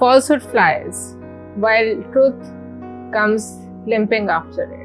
Falsehood flies while truth comes limping after it.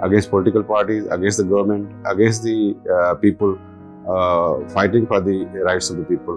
against political parties, against the government, against the people fighting for the rights of the people,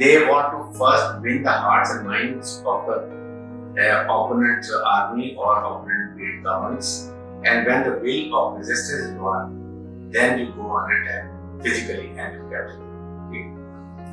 They want to first win the hearts and minds of the opponent army or opponent governments, and when the will of resistance is gone, then you go on attack physically and you capture them.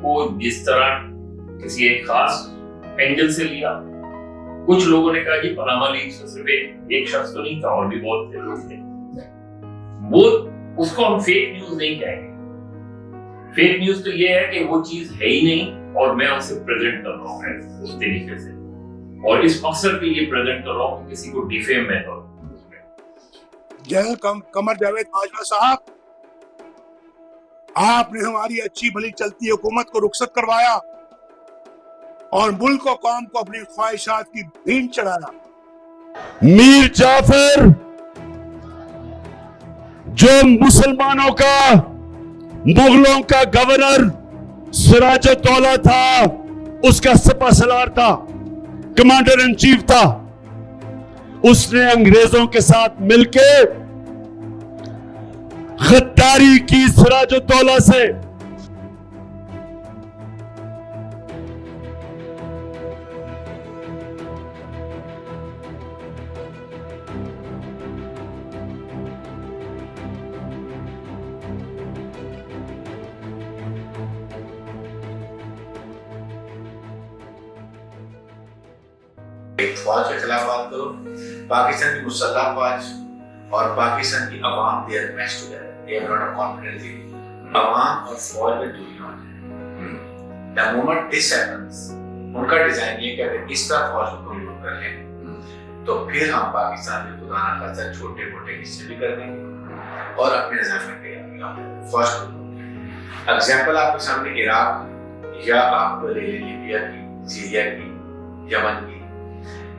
کو جس طرح کسی ایک خاص angle سے لیا. کچھ لوگوں نے کہا کہ پاناما لیکس میں صرف ایک شخص تو نہیں تھا, اور بھی بہت سے لوگ تھے. وہ اس کو ہم فیک نیوز نہیں کہیں گے. فیک نیوز تو یہ ہے کہ وہ چیز ہے ہی نہیں اور میں اسے پریزنٹ کر رہا ہوں اس طریقے سے, اور اس مقصد کے لیے پریزنٹ کر رہا ہوں کہ کسی کو ڈیفیم میں کروں. جنرل قمر جاوید باجوہ صاحب, آپ نے ہماری اچھی بھلی چلتی حکومت کو رخصت کروایا اور ملک و قوم کو اپنی خواہشات کی بھینٹ چڑھایا. میر جعفر جو مسلمانوں کا, مغلوں کا گورنر سراج الدولہ تھا, اس کا سپہ سالار تھا, کمانڈر ان چیف تھا, اس نے انگریزوں کے ساتھ مل کے غداری کی سراج الدولہ سے. فوج کے خلاف بات کرو, پاکستان کی مسلح فوج اور پاکستان کی عوام they are mesh together, they are not a complete thing. عوام اور فوج میں دوری نہ ہے. دا مومنٹ دس ہیپنس, ان کا ڈیزائن یہ کہ اگر اس طرح فوج کو کنٹرول کر لیں تو پھر ہم پاکستان میں خدا نہ خاصا چھوٹے موٹے حصے بھی کر دیں گے اور اپنے نظام میں فوج کو. ایگزامپل آپ کے سامنے عراق یا آپ لے لیں لیبیا کی, سیریا کی, یمن کی,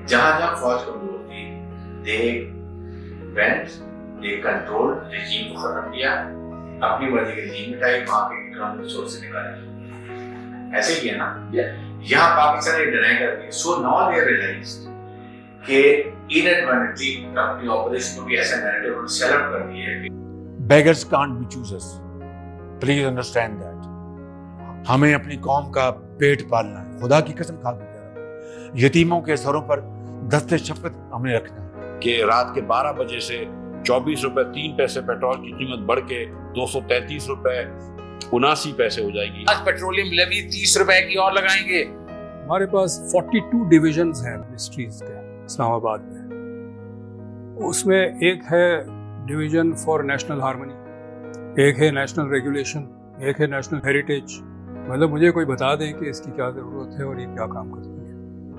جہاں جہاں فوج کمزور تھی, دے کنٹرول رجیم کو ختم کیا, اپنی مرضی کے رجیم مٹائی, وہاں کے اکنامک ریسورس سے نکالے. ایسے کیا نا, یہاں پاکستان نے ڈینائی کر دیا. سو ناؤ دے ریئلائزڈ کہ انیڈورنٹلی اپنی آپریشن کو بھی ایسا نیریٹو انہوں نے سیل اپ کر دیا ہے کہ beggars can't be choosers. Please understand that. ہمیں اپنی قوم کا پیٹ پالنا ہے. خدا کی قسم کھا کے کہہ رہا ہوں, یتیموں کے سروں پر دست شفقت ہمیں رکھنا ہے. کہ رات کے 12 بجے سے 24 روپے 3 پیسے پیٹرول کی قیمت بڑھ کے 233 روپے 79 پیسے ہو جائے گی. آج پیٹرولیم لیوی 30 روپے کی اور لگائیں گے. ہمارے پاس 42 ڈویژنز ہیں منسٹریز کے اسلام آباد میں. اس میں ایک ہے ڈویژن فار نیشنل ہارمنی, ایک ہے نیشنل ریگولیشن, ایک ہے نیشنل ہیریٹیج. مطلب مجھے کوئی بتا دیں کہ اس کی کیا ضرورت ہے اور یہ کیا کام کرتی ہے.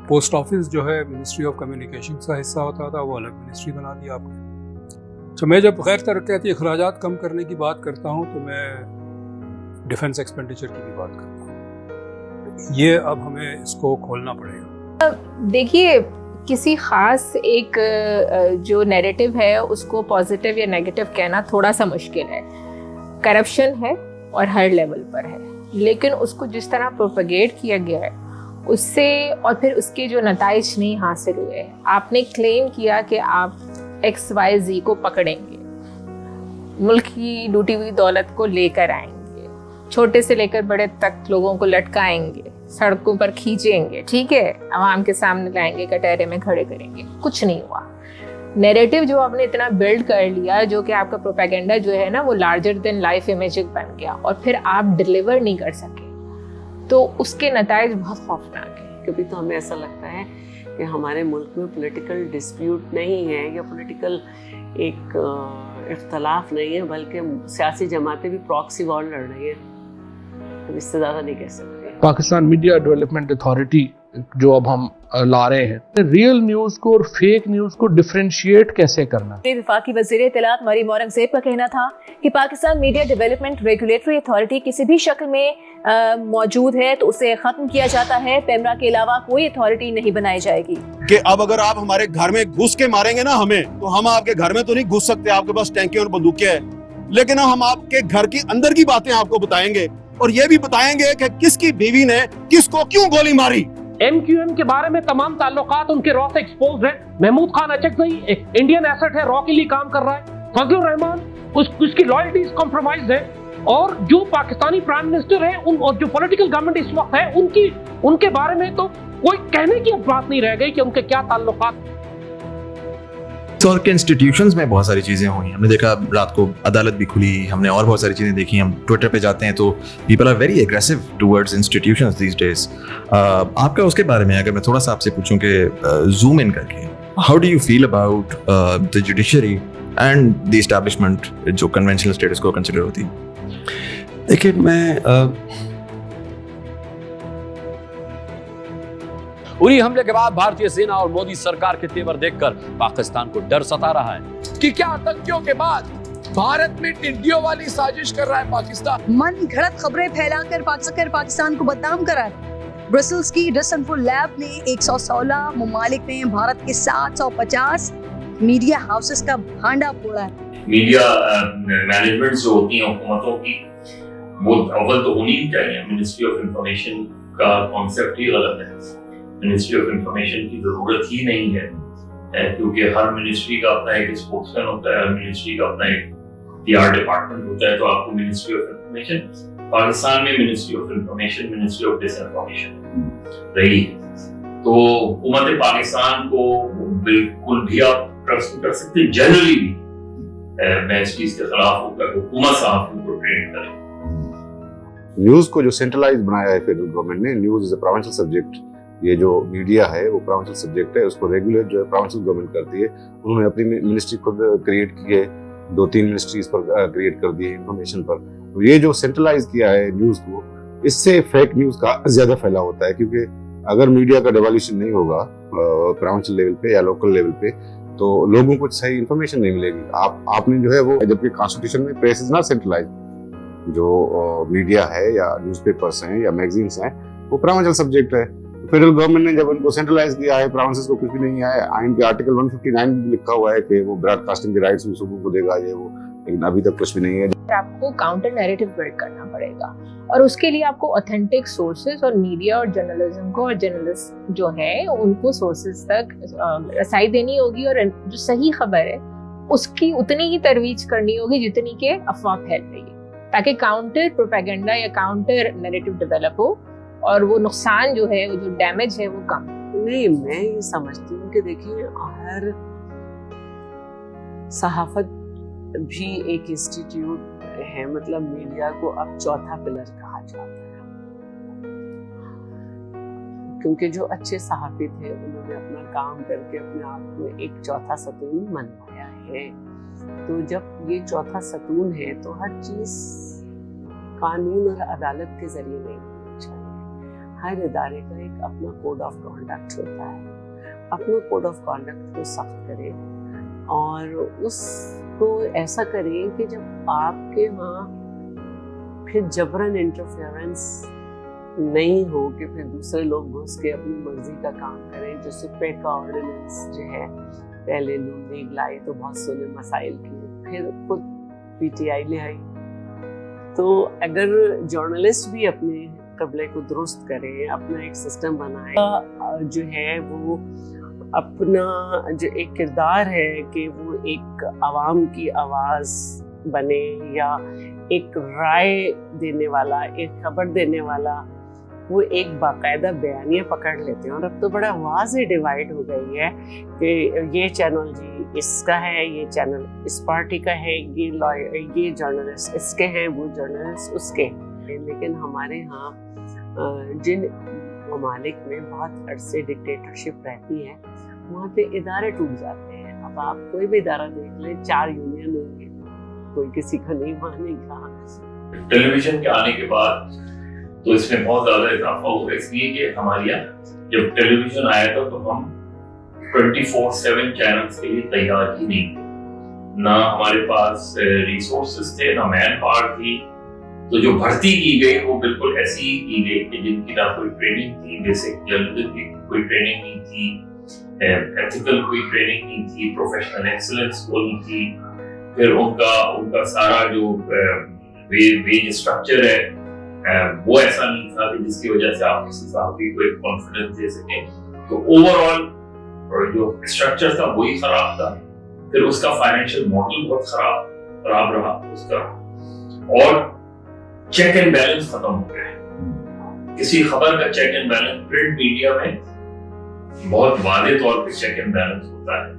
پوسٹ آفس جو ہے منسٹری آف کمیونیکیشن کا حصہ ہوتا تھا, وہ الگ منسٹری بنا دیا آپ نے. تو میں جب غیر ترقیاتی اخراجات کم کرنے کی بات کرتا ہوں تو میں ڈیفنس ایکسپینڈیچر کی بھی بات کرتا ہوں. یہ اب ہمیں اس کو کھولنا پڑے گا. دیکھیے, کسی خاص ایک جو نیریٹو ہے اس کو پازیٹیو یا نیگیٹو کہنا تھوڑا سا مشکل ہے. کرپشن ہے اور ہر لیول پر ہے, لیکن اس کو جس طرح پروپیگیٹ کیا گیا ہے اس سے, اور پھر اس کے جو نتائج نہیں حاصل ہوئے. آپ نے کلیم کیا کہ آپ XYZ کو پکڑیں گے, ملک کی لوٹی ہوئی دولت کو لے کر آئیں گے, چھوٹے سے لے کر بڑے تک لوگوں کو لٹکائیں گے, سڑکوں پر کھینچیں گے, ٹھیک ہے, عوام کے سامنے لائیں گے, کٹہرے میں کھڑے کریں گے. کچھ نہیں ہوا. نیریٹو جو آپ نے اتنا بلڈ کر لیا, جو کہ آپ کا پروپیگنڈا جو ہے نا وہ لارجر دین لائف امیجک بن گیا, اور پھر آپ ڈیلیور نہیں کر سکے, تو اس کے نتائج بہت خوفناک ہیں. کبھی تو ہمیں ایسا لگتا ہے کہ ہمارے ملک میں پولیٹیکل ڈسپیوٹ نہیں ہے یا پولیٹیکل ایک اختلاف نہیں ہے, بلکہ سیاسی جماعتیں بھی پراکسی وار لڑ رہی ہیں. ہم اس سے زیادہ نہیں کہہ سکتے. پاکستان میڈیا ڈیولپمنٹ اتھارٹی جو اب ہم لا رہے ہیں, ریئل نیوز کو اور فیک نیوز کو ڈفرینشیٹ کیسے کرنا. وفاقی وزیر اطلاعات مریم اورنگزیب کا کہنا تھا کہ Pakistan media development regulatory authority کسی بھی شکل میں موجود ہے تو اسے ختم کیا جاتا ہے. پیمرا کے علاوہ کوئی اتھارٹی نہیں بنائی جائے گی. کہ اب اگر آپ ہمارے گھر میں گھس کے ماریں گے نا ہمیں, تو ہم آپ کے گھر میں تو نہیں گھس سکتے, آپ کے پاس ٹینکیں اور بندوقیں ہیں, لیکن ہم آپ کے گھر کی اندر کی باتیں آپ کو بتائیں گے, اور یہ بھی بتائیں گے کہ کس کی بیوی نے کس کو کیوں گولی ماری. MQM کے بارے میں تمام تعلقات ان کے را سے ایکسپوزڈ ہیں. محمود خان اچکزئی ایک انڈین ایسٹ ہے, را کے لیے کام کر رہا ہے. فضل الرحمان اس کی لائلٹیز کمپرومائز ہے, اور جو پاکستانی پرائم منسٹر ہے اور جو پولیٹیکل گورنمنٹ اس وقت ہے ان کے بارے میں تو کوئی کہنے کی بات نہیں رہ گئی کہ ان کے کیا تعلقات. طور کے انسٹیٹیوشنز میں بہت ساری چیزیں ہوئی. ہم نے دیکھا رات کو عدالت بھی کھلی, ہم نے اور بہت ساری چیزیں دیکھی. ہم ٹویٹر پہ جاتے ہیں تو people are very aggressive towards institutions these days. آپ کا اس کے بارے میں اگر میں تھوڑا سا آپ سے پوچھوں کہ زوم ان کر کے, how do you feel about the judiciary and the establishment جو کنونشنل اسٹیٹس کو کنسیڈر ہوتی ہے؟ دیکھیے, میں اری حملے کے بعد بھارتی سینا اور مودی سرکار کے تیور دیکھ کر پاکستان کو ڈر ستا رہا ہے کہ کیا آتنکیوں کے بعد بھارت میں ٹڈیوں والی سازش کر رہا ہے پاکستان. من گھڑت خبریں پھیلا کر پاکستان کو بدنام کرا ہے. برسلز کی ڈسنفو لیب نے 116 ممالک میں بھارت کے 750 میڈیا ہاؤسز کا بھانڈا پھوڑا ہے. میڈیا مینجمنٹ جو ہوتی ہیں حکومتوں کی, وہ اول تو ہونی ہی چاہیے. منسٹری آف انفارمیشن کا کانسیپٹ ہی غلط ہے. منسٹری آف انفارمیشن کی ضرورت ہی نہیں ہے, کیونکہ ہر منسٹری کا اپنا ایک اسپوکس مین ہوتا ہے, ہر منسٹری کا اپنا ایک PR ڈپارٹمنٹ ہوتا ہے. تو آپ کو منسٹری آف انفارمیشن, پاکستان میں ministry of information ministry of disinformation رہی ہے. تو حکومت پاکستان کو بالکل بھی آپ ٹرسٹ کر سکتے. جنرلی بھی میں اس چیز کے خلاف ہوں کہ حکومت صحافیوں کو ٹرین کرے. نیوز کو جو سینٹرلائز بنایا ہے فیڈرل گورنمنٹ نے, news is a provincial subject. یہ جو میڈیا ہے وہ پروونشل سبجیکٹ ہے, اس کو ریگولیٹ جو ہے پروونشل گورنمنٹ کرتی ہے. انہوں نے اپنی منسٹری خود کریٹ کی ہے, 2-3 منسٹریز پر کریٹ کر دی ہے انفارمیشن پر. تو یہ جو سینٹرلائز کیا ہے نیوز کو, اس سے فیک نیوز کا زیادہ پھیلاؤ ہوتا ہے. کیونکہ اگر میڈیا کا ڈیوالوشن نہیں ہوگا پروونشل لیول پہ یا لوکل لیول پہ, تو لوگوں کو صحیح انفارمیشن نہیں ملے گی. آپ نے جو ہے وہ, جبکہ کانسٹیٹیوشن میں پریس از ناٹ سینٹرلائز, جو میڈیا ہے یا نیوز پیپرس ہیں یا میگزینس ہیں وہ پروونشل سبجیکٹ ہے. فیڈرل گورنمنٹ نے جب ان کو سینٹرلائز کیا ہے, پروونسز کو کچھ بھی نہیں ہے. آئین کے آرٹیکل 159 میں لکھا ہوا ہے کہ وہ براڈ کاسٹنگ کے رائٹس بھی صوبوں کو دے گا, یہ وہ, لیکن ابھی تک کچھ بھی نہیں ہے. آپ کو کاؤنٹر نیریٹو بلڈ کرنا پڑے گا, اور اس کے لیے آپ کو اوتھینٹک سورسز اور میڈیا اور جرنلزم کو, اور جرنلسٹ جو ہیں ان کو سورسز تک رسائی دینی ہوگی, اور جو صحیح خبر ہے اس کی اتنی ہی ترویج کرنی ہوگی جتنی کہ افواہ پھیل رہی ہے, تاکہ کاؤنٹر پروپیگنڈا یا کاؤنٹر نیریٹو ڈیولپ ہو اور وہ نقصان جو ہے, وہ جو ڈیمیج ہے وہ کم. نہیں, میں یہ سمجھتی ہوں کہ دیکھیے, ہر صحافت بھی ایک انسٹیٹیوٹ ہے. مطلب میڈیا کو اب چوتھا پلر کہا جاتا ہے, کیونکہ جو اچھے صحافی تھے انہوں نے اپنا کام کر کے اپنے آپ کو ایک چوتھا ستون منوایا ہے. تو جب یہ چوتھا ستون ہے تو ہر چیز قانون اور عدالت کے ذریعے نہیں ہونی چاہیے. ہر ادارے کا ایک اپنا کوڈ آف کانڈکٹ ہوتا ہے. اپنا کوڈ آف کانڈکٹ کو سخت کریں, اور اس کو ایسا کریں کہ جب آپ کے وہاں پھر جبراً انٹرفیئرنس نہیں ہو کہ پھر دوسرے لوگ گھس کے اپنی مرضی کا کام کریں. جیسے پیکا آرڈیننس جو ہے, پہلے نون لیگ لائی تو بہت سنے مسائل کیے, پھر خود PTI لے آئی. تو اگر جرنلسٹ بھی اپنے قبلے کو درست کرے, اپنا ایک سسٹم بنائے, جو ہے وہ اپنا جو ایک کردار ہے کہ وہ ایک عوام کی آواز بنے, یا ایک رائے دینے والا, ایک خبر دینے والا, وہ ایک باقاعدہ بیانیہ پکڑ لیتے ہیں. اور اب تو بڑا واضح ڈیوائڈ ہو گئی ہے کہ یہ چینل جی اس کا ہے, یہ چینل اس پارٹی کا ہے, یہ جرنلسٹ اس کے ہیں, وہ جرنلسٹ اس کے ہیں. لیکن ہمارے ہاں جن ممالک میں بہت عرصے ڈکٹیٹرشپ رہتی ہے, وہاں پہ ادارے ٹوٹ جاتے ہیں. اب آپ کوئی بھی ادارہ دیکھ لیں, 4 یونین ہوں گے, کوئی کسی کا نہیں مانے گا. ٹیلی ویژن کے آنے کے بعد تو اس میں بہت زیادہ اضافہ ہوا, اس لیے کہ ہمارے یہاں جب ٹیلی ویژن آیا تھا تو ہم 24/7 چینلز کے لیے تیار ہی نہیں تھے. نہ ہمارے پاس ریسورسز تھے, نہ مین پاور تھی. تو جو بھرتی کی گئی وہ بالکل ایسی ہی کی گئی کہ جن کی نہ کوئی ٹریننگ تھی, بیسک جرنلزم کی کوئی ٹریننگ نہیں تھی, ایتھیکل کوئی ٹریننگ نہیں تھی, پروفیشنل ایکسلنس کو نہیں تھی. پھر ان کا سارا جو ویج اسٹرکچر ہے وہ ایسا نہیں تھا کہ جس کی وجہ سے آپ کسی صحافی کو ایک کانفیڈنس دے سکیں. تو اوور آل جو اسٹرکچر تھا وہی خراب تھا. پھر اس کا فائنینشیل ماڈل بہت خراب رہا اس کا, اور چیک اینڈ بیلنس ختم ہو گئے. کسی خبر کا check and balance print media میں بہت واضح طور پہ چیک اینڈ بیلنس ہوتا ہے,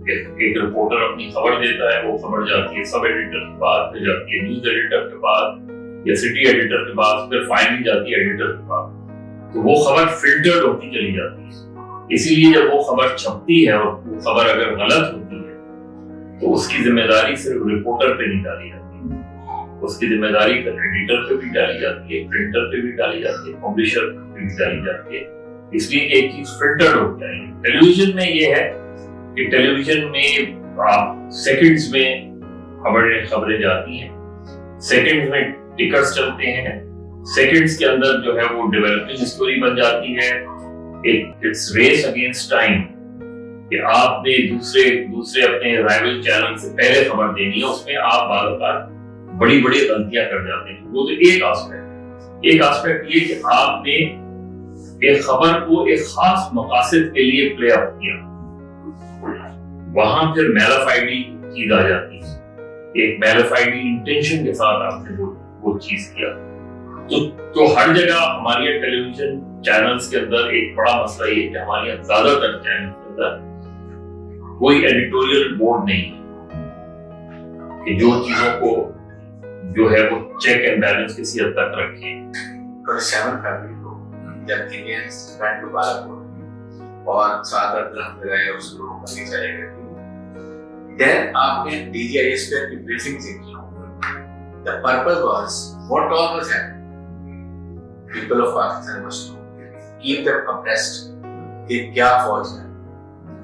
ایک رپورٹر اپنی خبر دیتا ہے, وہ خبر جاتی ہے سب ایڈیٹر کے پاس, پھر جاتی ہے نیوز ایڈیٹر کے پاس یا سٹی ایڈیٹر کے پاس, پھر فائنلی جاتی ہے ایڈیٹر کے پاس. تو وہ خبر فلٹرڈ ہوتی چلی جاتی ہے. اسی لیے جب وہ خبر چھپتی ہے اور وہ خبر اگر غلط ہوتی ہے تو اس کی ذمہ داری صرف رپورٹر پہ نہیں ڈالی جاتی, اس کی ذمہ داری ایڈیٹر پہ بھی ڈالی جاتی ہے, پرنٹر پہ بھی ڈالی جاتی ہے, پبلشر پہ بھی ڈالی جاتی ہے, اس لیے کہ ایک چیز فلٹرڈ ہو جائے. ٹیلی ویژن میں یہ ہے کہ ٹیلی ویژن میں آپ سیکنڈز میں خبریں جاتی ہیں, سیکنڈز میں ٹکرز چلتے ہیں, سیکنڈز کے اندر جو ہے وہ ڈیولپنگ سٹوری بن جاتی ہے. ایک ریس اگینسٹ ٹائم کہ آپ نے دوسرے اپنے رائیول چینل سے پہلے خبر دینی ہے, اس میں آپ بعض اوقات بڑی غلطیاں کر جاتے ہیں. وہ تو ایک آسپیکٹ یہ کہ آپ نے ایک خبر کو ایک خاص مقاصد کے لیے پلے اپ کیا, وہاں پھر میلافائڈی چیز آ جاتی ہے, ایک میلافائڈی انٹینشن کے ساتھ آپ نے وہ چیز کیا. تو ہر جگہ ہماری ٹیلی ویژن چینلز کے اندر ایک بڑا مسئلہ یہ ہے کہ ہمارے یہاں زیادہ تر چینلز کے اندر کوئی ایڈیٹوریل بورڈ نہیں ہے کہ جو چیزوں کو جو ہے وہ چیک اینڈ بیلنس کسی حد تک رکھے. 27 فروری کو جب انڈینز وینٹ ٹو بالاکوٹ اور 7 درخت لگائے اس کو روکنے چلے گئے, دین آپ نے D G I S P کی بریفنگ سے کی. The purpose was, what all was happening? People of Pakistan must know, keep them abreast کہ کیا فوج ہے.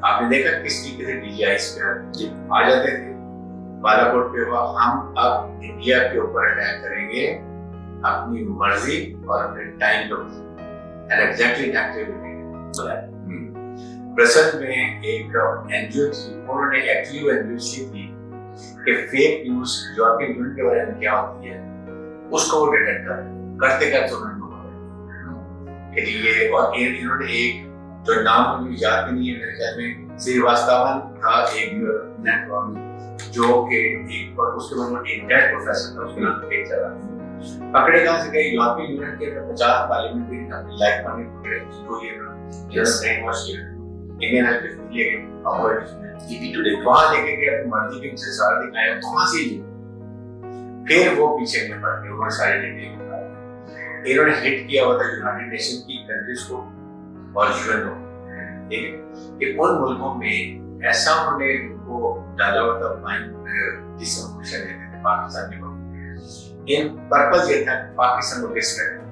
آپ نے دیکھا کس طریقے سے D G I S P آ جاتے تھے بالاکوٹ پہ, ہم اب انڈیا کے اوپر اٹیک کریں گے اپنی مرضی اور اپنے ٹائم پر. برسل میں ایک این جی او تھی, انہوں نے ایکچولی وہ این جی او تھی کہ فیک نیوز یورپین یونین کے بارے میں کیا ہوتی ہے اس کو وہ ڈیٹیکٹ کرتے انہوں نے کہ یہ, اور انہوں نے ایک جو نام مجھے یاد بھی نہیں ہے میرے خیال میں سریواستون تھا ایک نیٹ جو کہ ایک اس کے بعد ایک ڈیڈ پروفیسر تھا, اس کے نام ایک جگہ پکڑے کہاں سے گئے یورپین یونین کے 50 پارلیمنٹ لائک پانی پکڑے جس کو یہ برین واش کیا انڈین ہیلتھ لے گئے ٹی وی ٹوڈے وہاں لے کے گئے اپنی مرضی کے سے سارا دکھایا تو وہاں سے لیے, پھر وہ پیچھے میں پڑ گئے, انہوں نے سارے ڈیٹے انہوں نے ہٹ کیا ہوا تھا یونائٹڈ نیشن کی کنٹریز کو اور یو این او, ٹھیک ہے, کہ ان ملکوں میں ایسا انہوں نے ان کو ڈالا ہوا تھا مائنڈ جس سے مشن دیتے تھے پاکستان کے لوگ. ان پرپز یہ تھا کہ پاکستان کو ڈسٹریکٹ.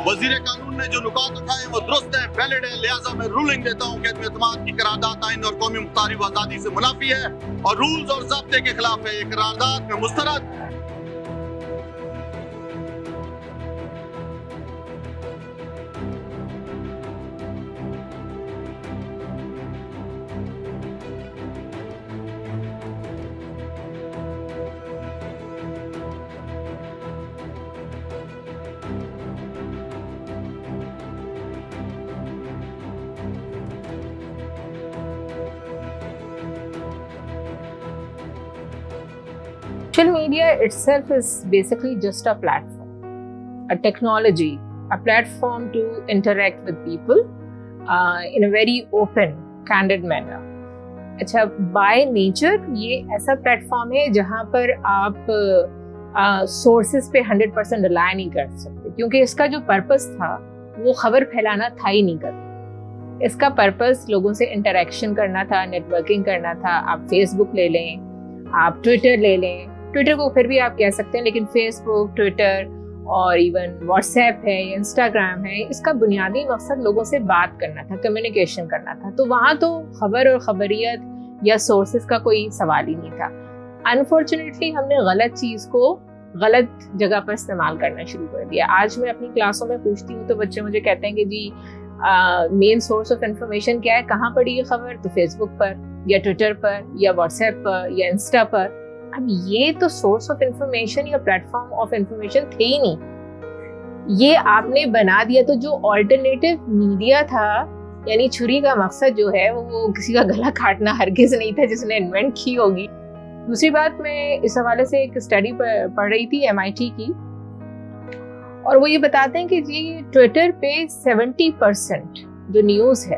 وزیر قانون نے جو نکات اٹھائے وہ درست ہے, ویلڈ ہے, لہٰذا میں رولنگ دیتا ہوں کہ عدم اعتماد کی قرارداد آئین اور قومی مختاری و آزادی سے منافی ہے اور رولز اور ضابطے کے خلاف ہے. یہ قرارداد میں مسترد Social media itself is basically just a platform, a technology, a platform to interact with people in a very open, candid manner. اچھا, by nature یہ ایسا پلیٹفارم ہے جہاں پر آپ سورسز پہ 100% ریلائی نہیں کر سکتے, کیونکہ اس کا جو پرپس تھا وہ خبر پھیلانا تھا ہی نہیں کبھی. اس کا پرپس لوگوں سے انٹریکشن کرنا تھا, نیٹ ورکنگ کرنا تھا. آپ فیس بک لے لیں, آپ ٹویٹر لے لیں, ٹویٹر کو پھر بھی آپ کہہ سکتے ہیں, لیکن فیس بک, ٹویٹر اور ایون واٹس ایپ ہے یا انسٹاگرام ہے, اس کا بنیادی مقصد لوگوں سے بات کرنا تھا, کمیونیکیشن کرنا تھا. تو وہاں تو خبر اور خبریت یا سورسز کا کوئی سوال ہی نہیں تھا. انفارچونیٹلی ہم نے غلط چیز کو غلط جگہ پر استعمال کرنا شروع کر دیا. آج میں اپنی کلاسوں میں پوچھتی ہوں تو بچے مجھے کہتے ہیں کہ جی مین سورس آف انفارمیشن کیا ہے, کہاں پڑھی یہ خبر؟ تو فیس بک پر یا ٹویٹر پر یا واٹس ایپ پر یا انسٹا پر. اب یہ تو سورس آف انفارمیشن یا پلیٹ فارم آف انفارمیشن تھے ہی نہیں, یہ آپ نے بنا دیا. تو جو آلٹرنیٹو میڈیا تھا, یعنی چھری کا مقصد جو ہے وہ کسی کا گلا کاٹنا ہرگز نہیں تھا جس نے انوینٹ کی ہوگی. دوسری بات, میں اس حوالے سے ایک اسٹڈی پڑھ رہی تھی MIT کی, اور وہ یہ بتاتے ہیں کہ جی ٹویٹر پہ 70% جو نیوز ہے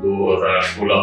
2016,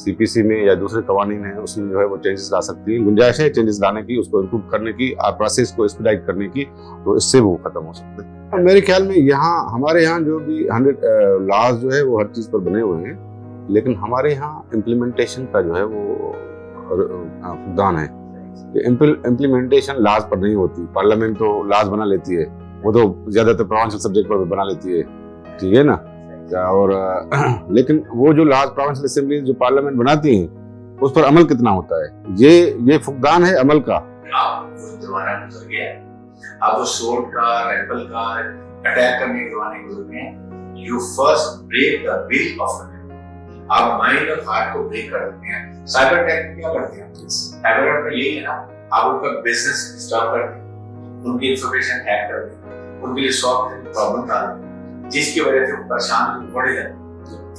CPC میں یا دوسرے قوانین ہیں اس میں جو ہے وہ چینجز لا سکتی ہیں. گنجائش ہے چینجز لانے کی, اس کو امپروو کرنے کی, پروسیس کو ایکسپیڈائٹ کرنے کی, تو اس سے وہ ختم ہو سکتے ہیں. میرے خیال میں یہاں ہمارے یہاں جو بھی 100 لاز جو ہے وہ ہر چیز پر بنے ہوئے ہیں, لیکن ہمارے یہاں امپلیمنٹیشن کا جو ہے وہ فقدان ہے. امپلیمنٹیشن لاز پر نہیں ہوتی. پارلیمنٹ تو لاز بنا لیتی ہے, وہ تو زیادہ تر پروونشل سبجیکٹ پر بنا لیتی ہے, ٹھیک ہے نا. اور لیکن وہ جو لاز پروونشل اسمبلیز جو پارلیمنٹ بناتی ہیں اس پر عمل کتنا ہوتا ہے, یہ فقدان ہے عمل کا. زمانہ گزر گیا, اب وہ سوٹ کا, ریپل کا, اٹیک کرنے کے زمانے گزر گئے. You first break the will of the man. آپ مائنڈ اور ہارٹ کو بریک کر دیتے ہیں. سائبر اٹیک میں کیا کرتے ہیں؟ سائبر اٹیک میں یہی ہے نا, آپ ان کا بزنس ڈسٹرب کر دیں, ان کی انفارمیشن ہیک کر دیں, ان کے لیے سافٹ ویئر پرابلم ڈال دیں, جس کی وجہ سے وہ پریشان پڑے جاتے ہیں.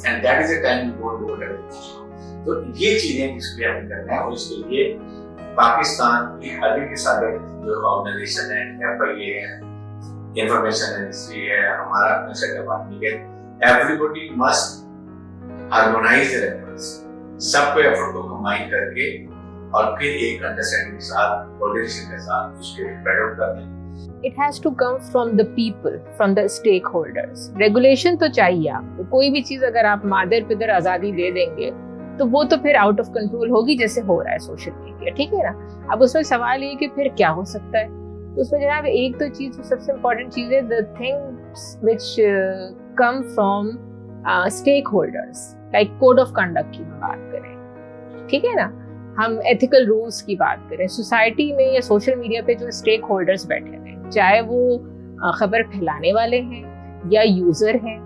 And that is a time you don't do it. تو یہ چیزیں جس پہ ہمیں کرنا ہے, اور اس کے لیے پاکستان کی ابھی کے سابق جو آرگنائزیشن ہے, FIA ہے, انفارمیشن ایجنسی ہے, ہمارا اپنا سیٹ اپ آدمی ہے, everybody must harmonise their efforts. سب کو ایفرٹ کو کمبائن کر کے اور پھر ایک انڈرسٹینڈنگ کے ساتھ, کوآرڈینیشن کے ساتھ اس کے اسپریڈ آؤٹ کرتے ہیں. It has to come from the people, from the stakeholders. Regulation تو چاہیے آپ کو. کوئی بھی چیز اگر آپ مادر پدر آزادی دے دیں گے تو وہ تو پھر آؤٹ آف کنٹرول ہوگی, جیسے ہو رہا ہے سوشل میڈیا, ٹھیک ہے نا. اب اس میں سوال یہ کہ پھر کیا ہو سکتا ہے. تو اس میں جناب ایک تو چیز سب سے امپورٹنٹ چیز ہے, the things which come from stakeholders, like code of conduct کی بات کریں, ٹھیک ہے نا, ہم ایتھیکل رولس کی بات کریں. سوسائٹی میں یا سوشل میڈیا پہ جو اسٹیک ہولڈرز بیٹھے ہیں, چاہے وہ خبر پھیلانے والے ہیں یا یوزر ہیں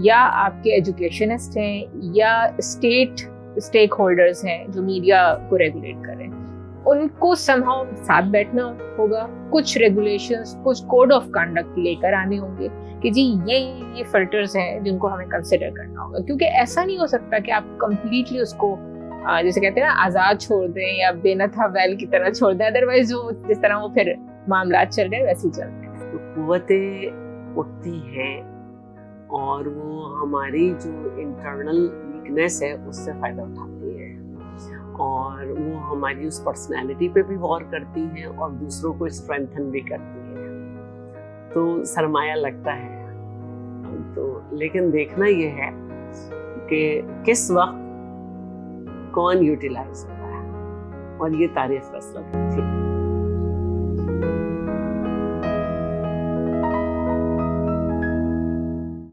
یا آپ کے ایجوکیشنسٹ ہیں یا اسٹیک ہولڈرز ہیں جو میڈیا کو ریگولیٹ کر رہے ہیں, ان کو somehow ساتھ بیٹھنا ہوگا. کچھ ریگولیشنز, کچھ کوڈ آف کنڈکٹ لے کر آنے ہوں گے کہ جی یہ فلٹرز ہیں جن کو ہمیں کنسیڈر کرنا ہوگا. کیونکہ ایسا نہیں ہو سکتا کہ آپ کمپلیٹلی اس کو جیسے کہتے ہیں نا آزاد چھوڑ دیں یا بے نتھا بیل کی طرح چھوڑ دیں. ادروائز وہ جس طرح وہ پھر معاملات چل رہے ہیں ویسے ہی چلتے ہیں. تو قوتیں اٹھتی ہیں اور وہ ہماری جو انٹرنل ویکنیس ہے اس سے فائدہ اٹھاتی ہے, اور وہ ہماری اس پرسنالٹی پہ بھی غور کرتی ہیں اور دوسروں کو اسٹرینتھن بھی کرتی ہیں. تو سرمایہ لگتا ہے. تو لیکن دیکھنا یہ ہے کہ کس وقت کون یوٹیلائز ہوتا ہے, اور یہ تاریخ فیصلہ کرتی ہے.